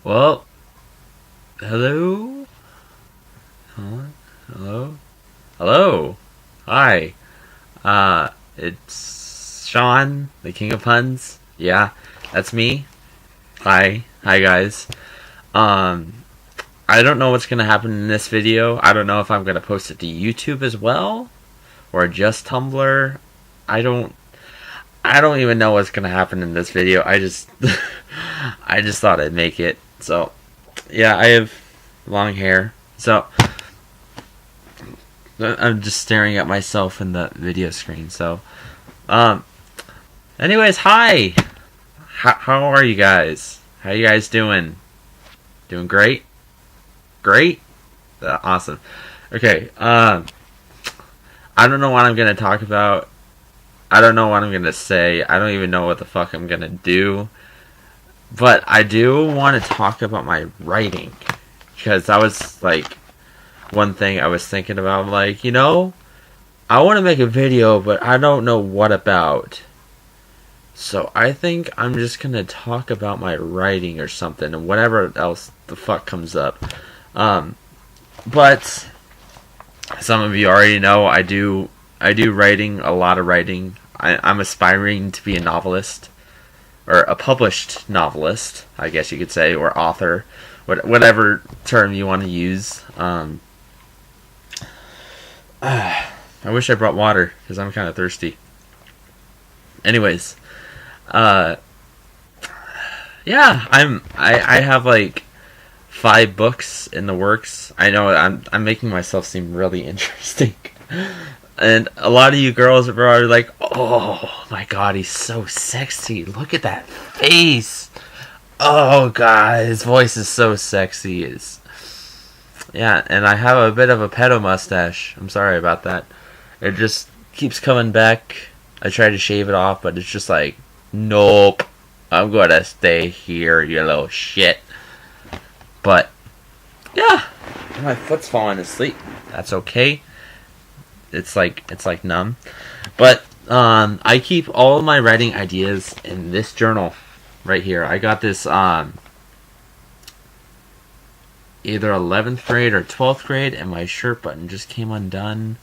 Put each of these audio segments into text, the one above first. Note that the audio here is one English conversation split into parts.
Well, hello? Huh? Hello? Hello? Hi. It's Sean, the King of Puns. Yeah, that's me. Hi. Hi, guys. Um, I don't know what's gonna happen in this video. I don't know if I'm gonna post it to YouTube as well, or just Tumblr. I don't I don't even know what's gonna happen in this video. I just thought I'd make it. So, yeah, I have long hair. So, I'm just staring at myself in the video screen. So, um, anyways, hi. How are you guys? How you guys doing? Doing great? Great? Awesome. Okay, I don't know what I'm gonna talk about. I don't know what I'm gonna say. I don't even know what the fuck I'm gonna do. But I do want to talk about my writing. Because that was, like, one thing I was thinking about. Like, I want to make a video, but I don't know what about. So I think I'm just going to talk about my writing or something. And whatever else the fuck comes up. But some of you already know I do writing, a lot of writing. I'm aspiring to be a novelist. Or a published novelist, I guess you could say, or author, whatever term you want to use. I wish I brought water, because I'm kind of thirsty. Anyways, yeah, I have like 5 books in the works. I know I'm making myself seem really interesting. And a lot of you girls are probably like, oh my god, he's so sexy. Look at that face. Oh god, his voice is so sexy. Yeah, and I have a bit of a pedo mustache. I'm sorry about that. It just keeps coming back. I try to shave it off, but it's just like, nope. I'm gonna stay here, you little shit. But, yeah. My foot's falling asleep. That's okay. It's like numb. But I keep all of my writing ideas in this journal right here. I got this either 11th grade or 12th grade, and my shirt button just came undone.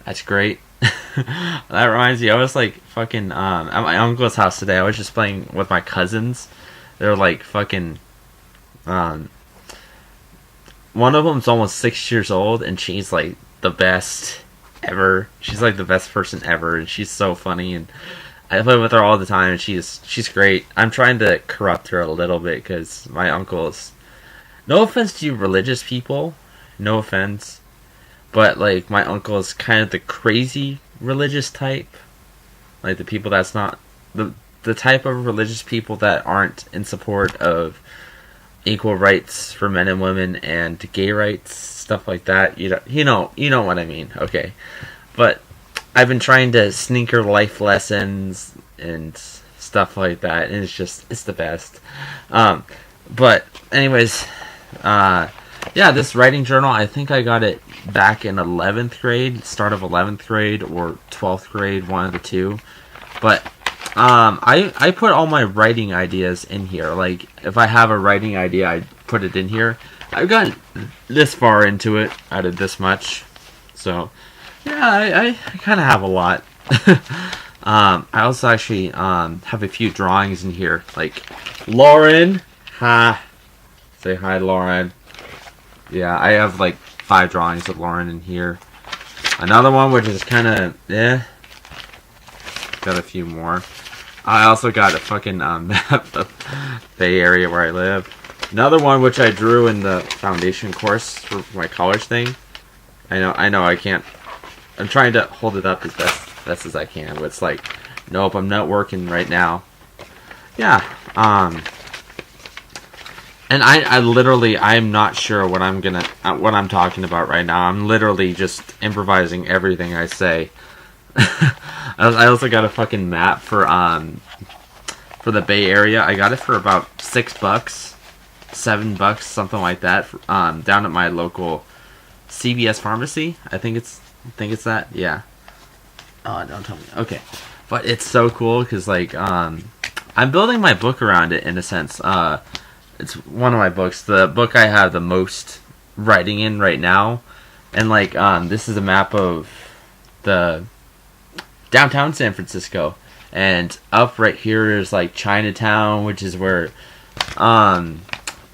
That's great. That reminds me, I was like fucking at my uncle's house today. I was just playing with my cousins. They're like fucking one of them's almost 6 years old, and she's like the best ever. She's like the best person ever, and she's so funny, and I play with her all the time, and she's great. I'm trying to corrupt her a little bit, because my uncle is, no offense to you religious people, no offense, but like my uncle is kind of the crazy religious type, like the people that's not the type of religious people that aren't in support of equal rights for men and women and gay rights, stuff like that. You know what I mean. Okay, but I've been trying to sneak her life lessons and stuff like that, and it's the best. But anyways, yeah, this writing journal, I think I got it back in 11th grade, start of 11th grade or 12th grade, one of the two. But I put all my writing ideas in here. Like, if I have a writing idea, I put it in here. I've gotten this far into it, out of this much. So, yeah, I kind of have a lot. I also actually have a few drawings in here. Like, Lauren. Ha. Say hi, Lauren. Yeah, I have like 5 drawings of Lauren in here. Another one which is kind of, got a few more. I also got a fucking map of Bay Area where I live. Another one which I drew in the foundation course for my college thing. I know I can't. I'm trying to hold it up as best as I can, but it's like, nope, I'm not working right now. Yeah. And I literally, I'm not sure what I'm talking about right now. I'm literally just improvising everything I say. I also got a fucking map for the Bay Area. I got it for about $6, $7, something like that. Down at my local CVS pharmacy. I think it's that. Yeah. Oh, don't tell me. Okay, but it's so cool because like I'm building my book around it in a sense. It's one of my books. The book I have the most writing in right now, and like this is a map of the downtown San Francisco, and up right here is like Chinatown, which is where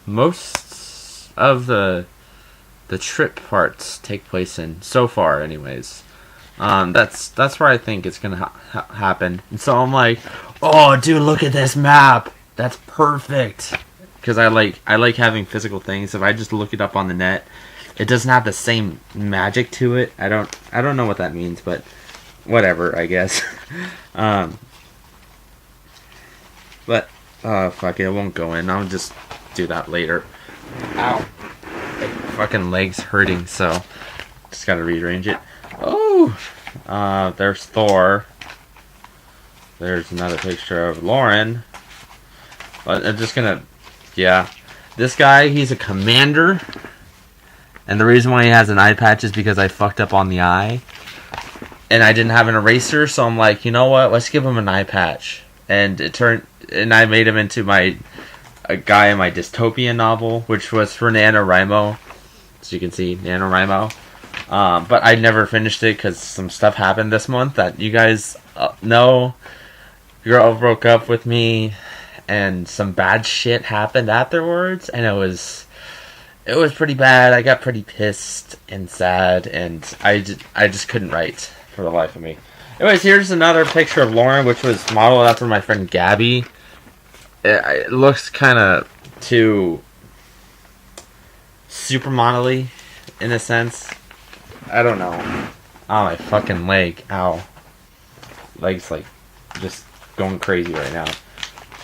most of the trip parts take place in so far, anyways. That's where I think it's gonna happen. And so I'm like, oh, dude, look at this map. That's perfect. Because I like having physical things. If I just look it up on the net, it doesn't have the same magic to it. I don't know what that means, but whatever, I guess. But fuck it, I won't go in. I'll just do that later. Ow. Fucking legs hurting, so just gotta rearrange it. Oh, there's Thor. There's another picture of Lauren. But I'm just gonna, yeah. This guy, he's a commander, and the reason why he has an eye patch is because I fucked up on the eye, and I didn't have an eraser. So I'm like, you know what? Let's give him an eye patch, and I made him into a guy in my dystopian novel, which was for NaNoWriMo. So you can see NaNoWriMo. But I never finished it because some stuff happened this month that you guys know. Girl broke up with me, and some bad shit happened afterwards, and it was pretty bad. I got pretty pissed and sad, and I just couldn't write for the life of me. Anyways, here's another picture of Lauren, which was modeled after my friend Gabby. It looks kind of too supermodel-y in a sense. I don't know. Oh, my fucking leg. Ow. Leg's like just going crazy right now.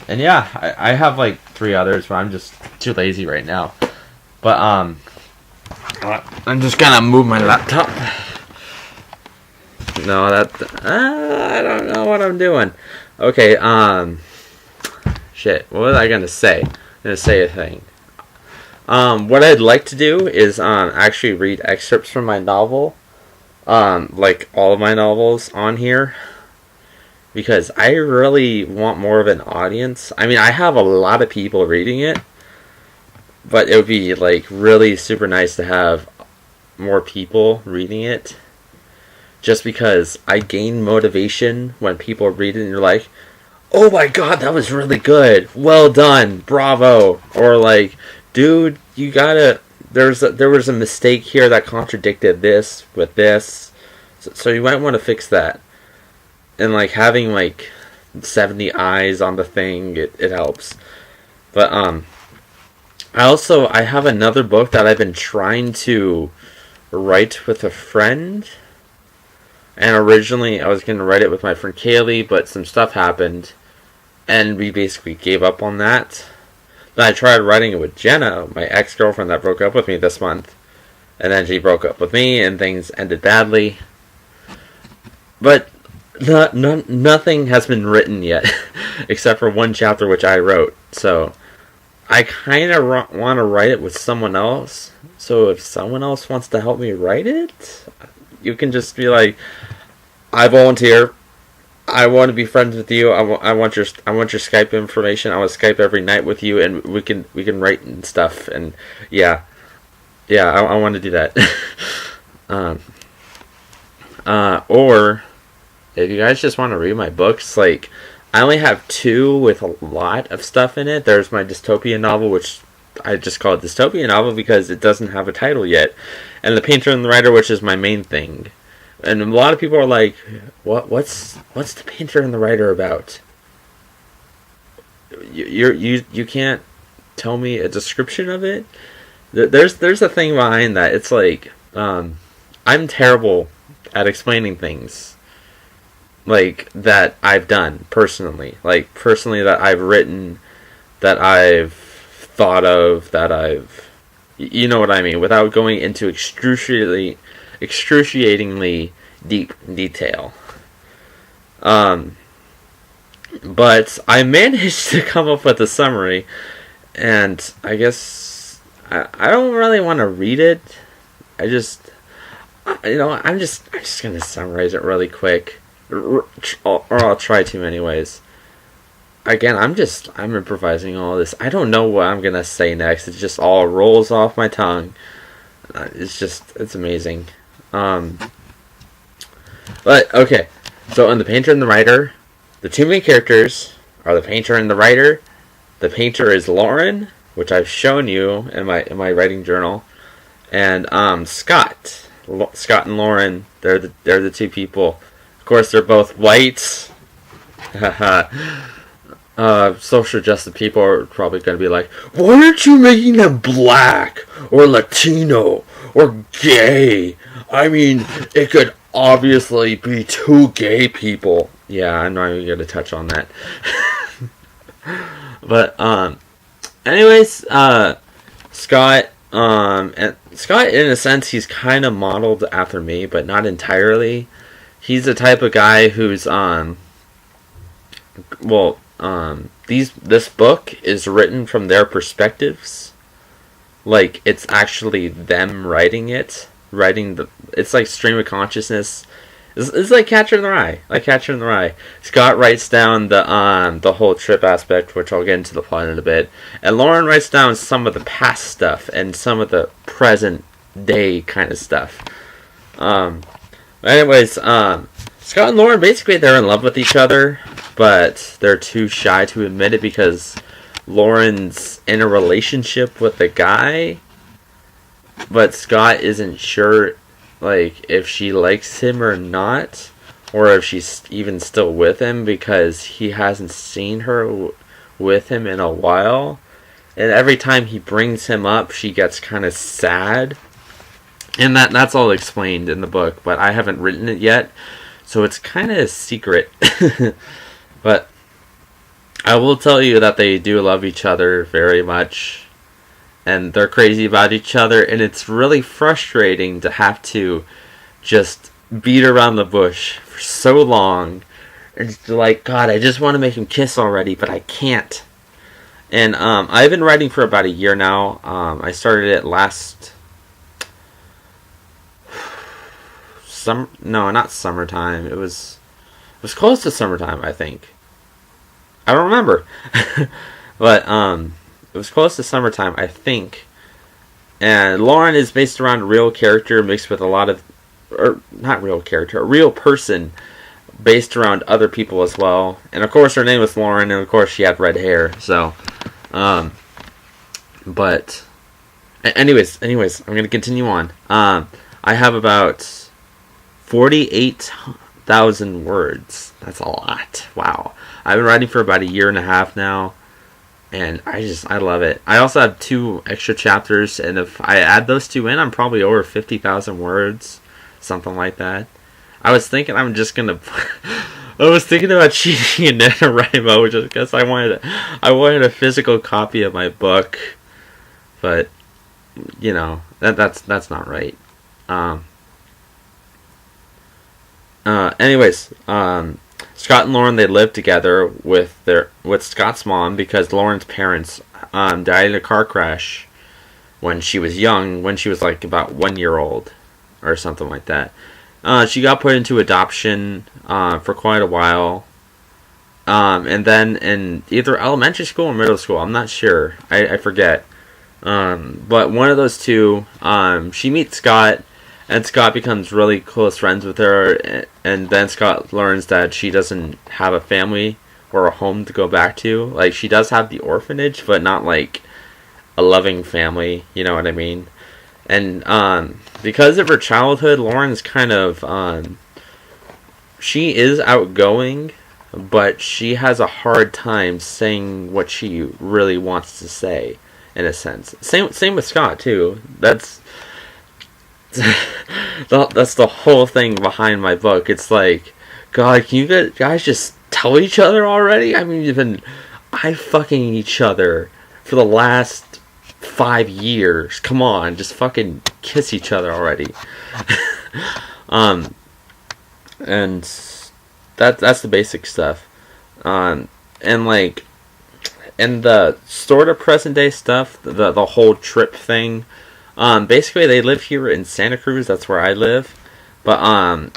And yeah, I have like 3 others, but I'm just too lazy right now. But I'm just gonna move my laptop. No, I don't know what I'm doing. Okay, shit, what was I gonna say? I'm gonna say a thing. What I'd like to do is actually read excerpts from my novel, like all of my novels on here, because I really want more of an audience. I mean, I have a lot of people reading it, but it would be like really super nice to have more people reading it, just because I gain motivation when people read it and you're like, oh my god, that was really good, well done, bravo, or like, dude, you gotta, there was a mistake here that contradicted this with this, so you might want to fix that. And like having like 70 eyes on the thing, it helps. But I have another book that I've been trying to write with a friend, and originally I was going to write it with my friend Kaylee, but some stuff happened and we basically gave up on that. Then I tried writing it with Jenna, my ex-girlfriend that broke up with me this month. And then she broke up with me, and things ended badly. But nothing has been written yet, except for one chapter which I wrote. So I kind of want to write it with someone else. So if someone else wants to help me write it, you can just be like, I volunteer. I want to be friends with you. I want your Skype information. I want to Skype every night with you, and we can write and stuff. And yeah, I want to do that. Or if you guys just want to read my books, like I only have 2 with a lot of stuff in it. There's my dystopian novel, which I just call it dystopian novel because it doesn't have a title yet, and The Painter and the Writer, which is my main thing. And a lot of people are like, what's The Painter and the Writer about? You can't tell me a description of it? There's a thing behind that. It's like, I'm terrible at explaining things, like, that I've done personally. Like, personally that I've written, that I've thought of, that I've... You know what I mean? Without going into excruciatingly deep detail. But I managed to come up with a summary, and I guess I don't really want to read it. I'm just gonna summarize it really quick, or I'll try to anyways. again, I'm improvising all this. I don't know what I'm gonna say next. It just all rolls off my tongue. It's amazing. Um, but okay, so in the painter and the writer, the two main characters are the painter and the writer. The painter is Lauren, which I've shown you in my writing journal, and Scott. Scott and Lauren, they're the two people. Of course, they're both white. Social justice people are probably going to be like, why aren't you making them black or Latino or gay? I mean, it could obviously be two gay people. Yeah, I'm not even going to touch on that. But anyways, Scott, and Scott, in a sense, he's kind of modeled after me, but not entirely. He's the type of guy who's this book is written from their perspectives. Like, it's actually them writing it, it's like stream of consciousness. It's like Catcher in the Rye. Scott writes down the whole trip aspect, which I'll get into the plot in a bit, and Lauren writes down some of the past stuff and some of the present day kind of stuff. Anyways, Scott and Lauren, basically they're in love with each other, but they're too shy to admit it because Lauren's in a relationship with a guy, but Scott isn't sure, like, if she likes him or not, or if she's even still with him because he hasn't seen her with him in a while. And every time he brings him up, she gets kind of sad. And that's all explained in the book, but I haven't written it yet, so it's kind of a secret. But I will tell you that they do love each other very much, and they're crazy about each other, and it's really frustrating to have to just beat around the bush for so long. It's like, God, I just want to make him kiss already, but I can't. And I've been writing for about a year now. I started it last not summertime. It was close to summertime, I think. I don't remember. But it was close to summertime, I think. And Lauren is based around a real character mixed with a lot of, or not real character, a real person based around other people as well. And of course her name was Lauren, and of course she had red hair. So, but anyways, I'm gonna continue on. I have about 48,000 words. That's a lot. Wow. I've been writing for about a year and a half now, and I love it. I also have 2 extra chapters, and if I add those 2 in, I'm probably over 50,000 words, something like that. I was thinking I'm just gonna I was thinking about cheating in NaNoWriMo just because I wanted a physical copy of my book, but you know, that's not right. Anyways, Scott and Lauren, they live together with Scott's mom because Lauren's parents died in a car crash when she was young, when she was like about 1 year old or something like that. She got put into adoption for quite a while, and then in either elementary school or middle school, I'm not sure, I forget, but one of those two, she meets Scott, and Scott becomes really close friends with her, and then Scott learns that she doesn't have a family or a home to go back to. Like, she does have the orphanage, but not like a loving family, you know what I mean? And because of her childhood, Lauren's kind of, she is outgoing, but she has a hard time saying what she really wants to say, in a sense. Same with Scott, too. That's the whole thing behind my book. It's like, God, can you guys just tell each other already? I mean, you've been eye-fucking each other for the last 5 years. Come on, just fucking kiss each other already. And that's the basic stuff. And like, and the sort of present day stuff, the whole trip thing. Basically, they live here in Santa Cruz. That's where I live. But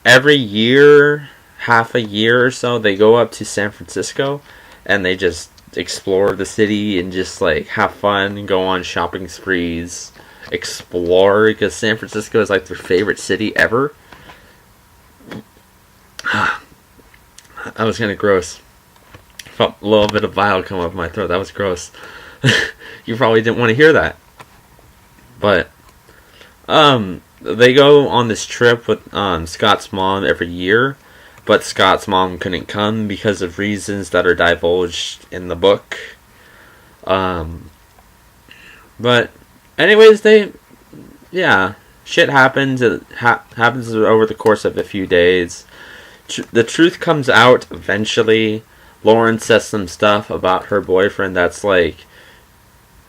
every year, half a year or so, they go up to San Francisco, and they just explore the city and just like have fun and go on shopping sprees, explore, because San Francisco is like their favorite city ever. That was kind of gross. Felt a little bit of bile come up my throat. That was gross. You probably didn't want to hear that. But they go on this trip with Scott's mom every year, but Scott's mom couldn't come because of reasons that are divulged in the book. But anyways, shit happens. It happens over the course of a few days. The truth comes out eventually. Lauren says some stuff about her boyfriend that's like,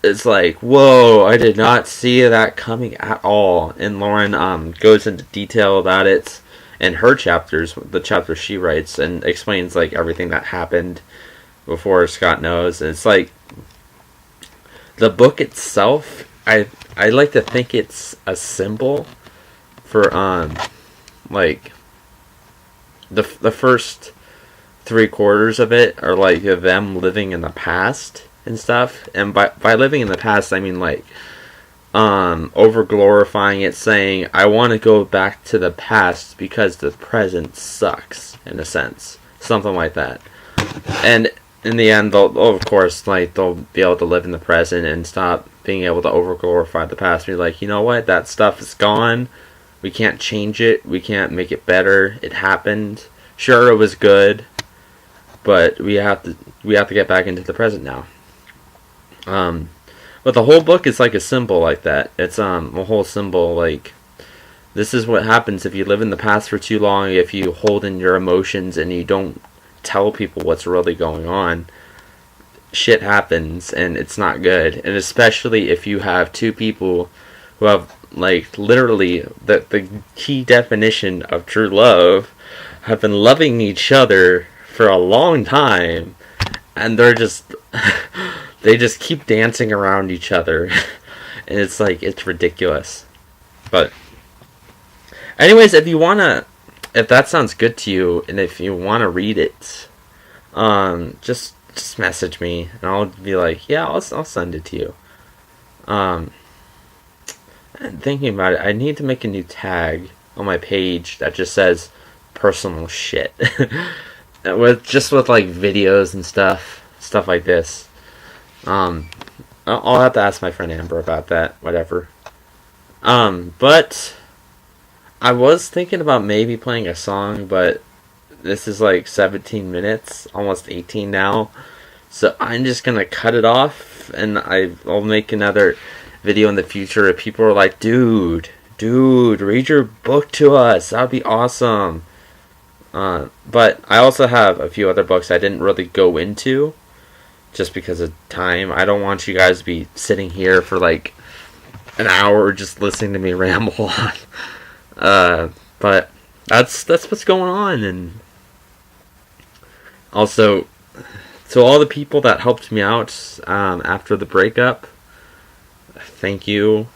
it's like, whoa, I did not see that coming at all. And Lauren goes into detail about it in her chapters, the chapters she writes, and explains like everything that happened before Scott knows. And it's like, the book itself, I like to think it's a symbol for like the first 3/4 of it are like them living in the past and stuff. And by living in the past, I mean like over glorifying it, saying I want to go back to the past because the present sucks, in a sense, something like that. And in the end, they'll of course like they'll be able to live in the present and stop being able to over glorify the past. Be like, you know what, that stuff is gone. We can't change it. We can't make it better. It happened. Sure, it was good, but we have to get back into the present now. But the whole book is like a symbol like that. It's a whole symbol like, this is what happens if you live in the past for too long. If you hold in your emotions and you don't tell people what's really going on, shit happens and it's not good. And especially if you have two people who have like literally the key definition of true love, have been loving each other for a long time, and they're just they just keep dancing around each other. And it's like, it's ridiculous. But anyways, if that sounds good to you, and if you want to read it, just message me and I'll be like, yeah, I'll send it to you. And thinking about it, I need to make a new tag on my page that just says personal shit. with like videos and stuff like this. I'll have to ask my friend Amber about that, whatever. But I was thinking about maybe playing a song, but this is like 17 minutes, almost 18 now. So I'm just gonna cut it off, and I'll make another video in the future if people are like, dude, read your book to us. That'd be awesome. But I also have a few other books I didn't really go into just because of time. I don't want you guys to be sitting here for like an hour just listening to me ramble on. But that's what's going on. And also, to all the people that helped me out after the breakup, thank you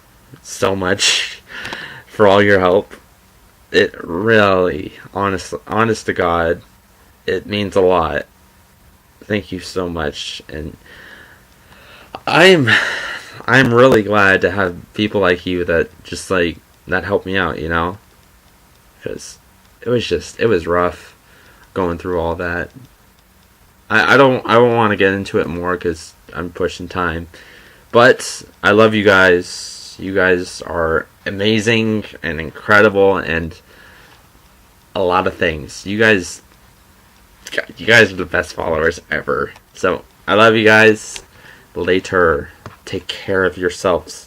so much for all your help. It really, honest to God, it means a lot. Thank you so much. And I'm really glad to have people like you that just like, that helped me out, you know? Because it was rough going through all that. I don't want to get into it more because I'm pushing time. But I love you guys. You guys are amazing and incredible and a lot of things. You guys are the best followers ever. So I love you guys. Later. Take care of yourselves.